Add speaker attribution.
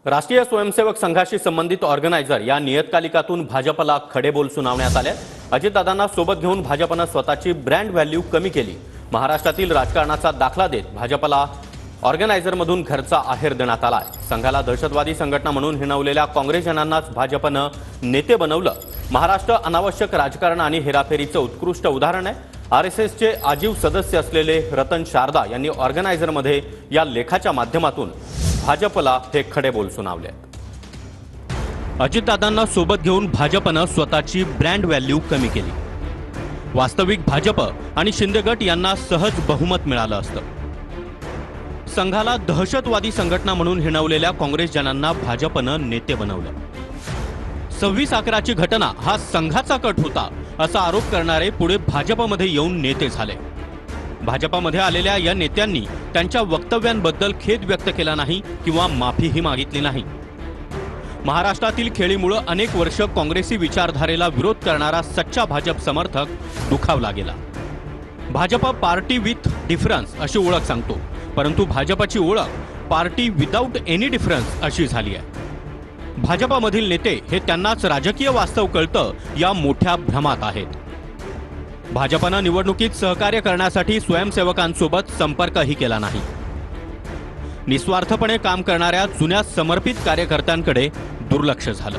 Speaker 1: राष्ट्रीय स्वयंसेवक संघाशी संबंधित ऑर्गनायझर या नियतकालिकातून भाजपला खडेबोल सुनावण्यात आले। अजितदादांना सोबत घेऊन भाजपने स्वतःची ब्रँड व्हॅल्यू कमी केली। महाराष्ट्रातील राजकारणाचा दाखला देत भाजपला ऑर्गनायझरमधून घरचा आहेर देण्यात आला। संघाला दहशतवादी संघटना म्हणून हिणवलेल्या काँग्रेसजनांनाच भाजपने नेते बनवलं। महाराष्ट्र अनावश्यक राजकारण आणि हेराफेरीचं उत्कृष्ट उदाहरण आहे। आरएसएसचे आजीव सदस्य असलेले रतन शारदा यांनी ऑर्गनायझरमध्ये या लेखाच्या माध्यमातून भाजपला हे खडेबोल सुनावले। अजितदादांना सोबत घेऊन भाजपने स्वतःची ब्रँड व्हॅल्यू कमी केली। वास्तविक भाजप आणि शिंदे गट यांना सहज बहुमत मिळालं असतं। संघाला दहशतवादी संघटना म्हणून हिणवलेल्या काँग्रेसजनांना भाजपने नेते बनवलं। 26/11ची घटना हा संघाचा कट होता असा आरोप करणारे पुढे भाजपमध्ये येऊन नेते झाले। भाजपमध्ये आलेल्या या नेत्यांनी त्यांच्या वक्तव्यांबद्दल खेद व्यक्त केला नाही किंवा माफीही मागितली नाही। महाराष्ट्रातील खेळीमुळे अनेक वर्ष काँग्रेसी विचारधारेला विरोध करणारा सच्चा भाजप समर्थक दुखावला गेला। भाजप पार्टी विथ डिफरन्स अशी ओळख सांगतो, परंतु भाजपची ओळख पार्टी विदाउट एनी डिफरन्स अशी झाली आहे। भाजपमधील नेते हे त्यांनाच राजकीय वास्तव कळतं या मोठ्या भ्रमात आहेत। भाजपने निवडणुकीत सहकार्य करण्यासाठी स्वयंसेवकांसोबत संपर्कही केला नाही। निस्वार्थपणे काम करणाऱ्या जुन्या समर्पित कार्यकर्त्यांकडे दुर्लक्ष झालं।